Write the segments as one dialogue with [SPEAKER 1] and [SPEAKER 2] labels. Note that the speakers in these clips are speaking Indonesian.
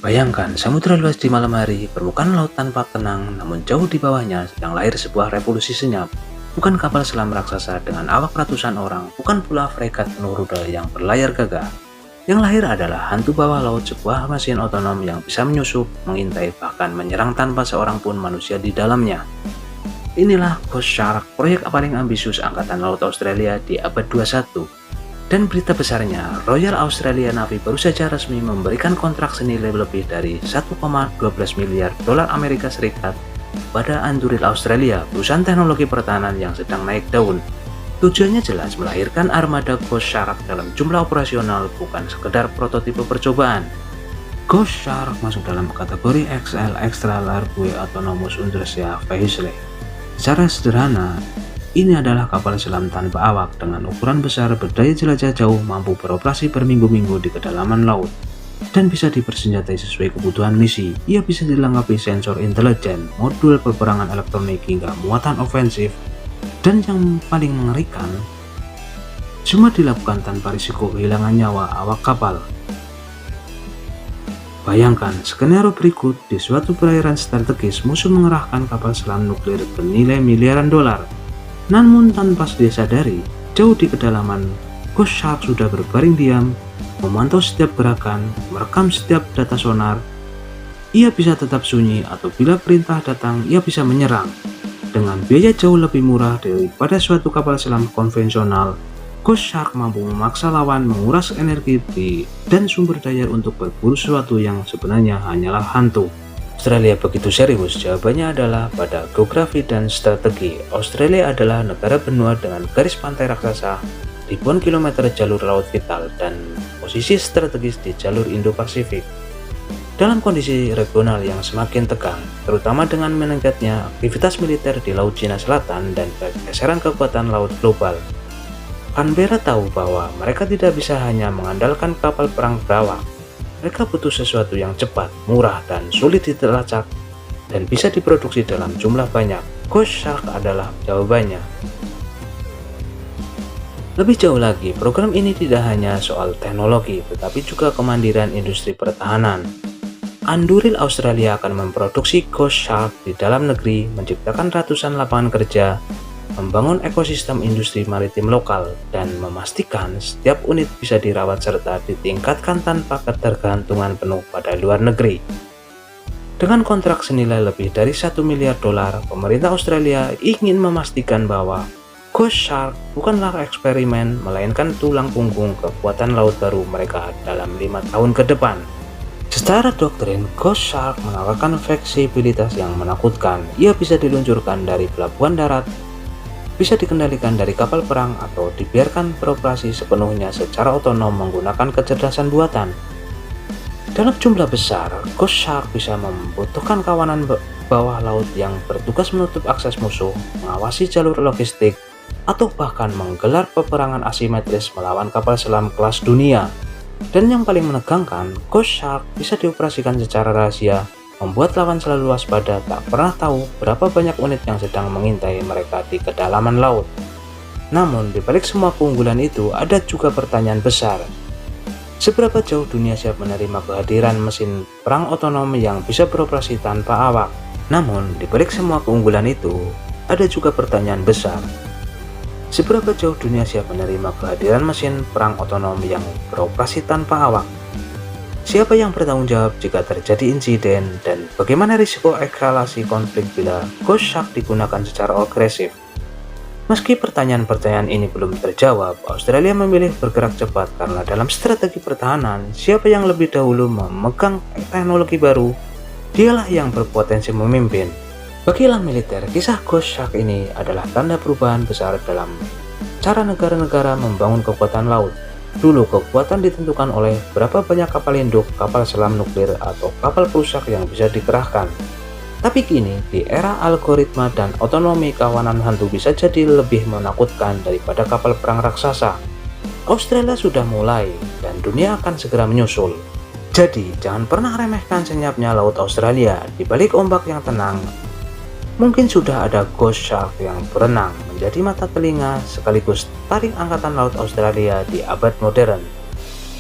[SPEAKER 1] Bayangkan samudera luas di malam hari, permukaan laut tanpa tenang, namun jauh di bawahnya sedang lahir sebuah revolusi senyap. Bukan kapal selam raksasa dengan awak ratusan orang, bukan pula fregat penuh rudal yang berlayar gagah. Yang lahir adalah hantu bawah laut, sebuah mesin otonom yang bisa menyusup, mengintai, bahkan menyerang tanpa seorang pun manusia di dalamnya. Inilah Ghost Shark, proyek paling ambisius Angkatan Laut Australia di abad 21. Dan berita besarnya, Royal Australia Navy baru saja resmi memberikan kontrak senilai lebih dari 1,12 miliar dolar Amerika Serikat pada Anduril Australia, perusahaan teknologi pertahanan yang sedang naik daun. Tujuannya jelas, melahirkan armada Ghost Shark dalam jumlah operasional, bukan sekedar prototipe percobaan. Ghost Shark masuk dalam kategori XL Extra Large Autonomous Undersea Vehicle. Secara sederhana, ini adalah kapal selam tanpa awak dengan ukuran besar, berdaya jelajah jauh, mampu beroperasi berminggu-minggu di kedalaman laut, dan bisa dipersenjatai sesuai kebutuhan misi. Ia bisa dilengkapi sensor intelijen, modul peperangan elektronik, hingga muatan ofensif. Dan yang paling mengerikan, semua dilakukan tanpa risiko kehilangan nyawa awak kapal. Bayangkan skenario berikut: di suatu perairan strategis, musuh mengerahkan kapal selam nuklir bernilai miliaran dolar. Namun tanpa disadari, jauh di kedalaman, Ghost Shark sudah berbaring diam, memantau setiap gerakan, merekam setiap data sonar. Ia bisa tetap sunyi, atau bila perintah datang, ia bisa menyerang. Dengan biaya jauh lebih murah daripada suatu kapal selam konvensional, Ghost Shark mampu memaksa lawan menguras energi dan sumber daya untuk berburu sesuatu yang sebenarnya hanyalah hantu. Australia begitu serius? Jawabannya adalah pada geografi dan strategi. Australia adalah negara benua dengan garis pantai raksasa, ribuan kilometer jalur laut vital, dan posisi strategis di jalur Indo-Pasifik. Dalam kondisi regional yang semakin tegang, terutama dengan meningkatnya aktivitas militer di Laut Cina Selatan dan pergeseran kekuatan laut global, Canberra tahu bahwa mereka tidak bisa hanya mengandalkan kapal perang berawak. Mereka butuh sesuatu yang cepat, murah, dan sulit dilacak, dan bisa diproduksi dalam jumlah banyak. Ghost Shark adalah jawabannya. Lebih jauh lagi, program ini tidak hanya soal teknologi, tetapi juga kemandirian industri pertahanan. Anduril Australia akan memproduksi Ghost Shark di dalam negeri, menciptakan ratusan lapangan kerja, membangun ekosistem industri maritim lokal, dan memastikan setiap unit bisa dirawat serta ditingkatkan tanpa ketergantungan penuh pada luar negeri. Dengan kontrak senilai lebih dari 1 miliar dolar, pemerintah Australia ingin memastikan bahwa Ghost Shark bukanlah eksperimen, melainkan tulang punggung kekuatan laut baru mereka dalam 5 tahun ke depan. Secara doktrin, Ghost Shark menawarkan fleksibilitas yang menakutkan. Ia bisa diluncurkan dari pelabuhan darat, bisa dikendalikan dari kapal perang, atau dibiarkan beroperasi sepenuhnya secara otonom menggunakan kecerdasan buatan. Dalam jumlah besar, Ghost Shark bisa membutuhkan kawanan bawah laut yang bertugas menutup akses musuh, mengawasi jalur logistik, atau bahkan menggelar peperangan asimetris melawan kapal selam kelas dunia. Dan yang paling menegangkan, Ghost Shark bisa dioperasikan secara rahasia, membuat lawan selalu waspada, tak pernah tahu berapa banyak unit yang sedang mengintai mereka di kedalaman laut. Namun, di balik semua keunggulan itu, ada juga pertanyaan besar. Seberapa jauh dunia siap menerima kehadiran mesin perang otonom yang bisa beroperasi tanpa awak? Namun, di balik semua keunggulan itu, ada juga pertanyaan besar. Seberapa jauh dunia siap menerima kehadiran mesin perang otonom yang beroperasi tanpa awak? Siapa yang bertanggung jawab jika terjadi insiden, dan bagaimana risiko eskalasi konflik bila Ghost Shark digunakan secara agresif? Meski pertanyaan-pertanyaan ini belum terjawab, Australia memilih bergerak cepat karena dalam strategi pertahanan, siapa yang lebih dahulu memegang teknologi baru, dialah yang berpotensi memimpin. Bagi elang militer, kisah Ghost Shark ini adalah tanda perubahan besar dalam cara negara-negara membangun kekuatan laut. Dulu kekuatan ditentukan oleh berapa banyak kapal induk, kapal selam nuklir, atau kapal perusak yang bisa dikerahkan. Tapi kini, di era algoritma dan otonomi, kawanan hantu bisa jadi lebih menakutkan daripada kapal perang raksasa. Australia sudah mulai, dan dunia akan segera menyusul. Jadi, jangan pernah remehkan senyapnya Laut Australia. Di balik ombak yang tenang, mungkin sudah ada Ghost Shark yang berenang, menjadi mata telinga sekaligus taring Angkatan Laut Australia di abad modern.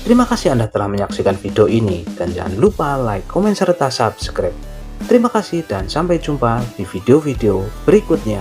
[SPEAKER 1] Terima kasih Anda telah menyaksikan video ini dan jangan lupa like, komen, serta subscribe. Terima kasih dan sampai jumpa di video-video berikutnya.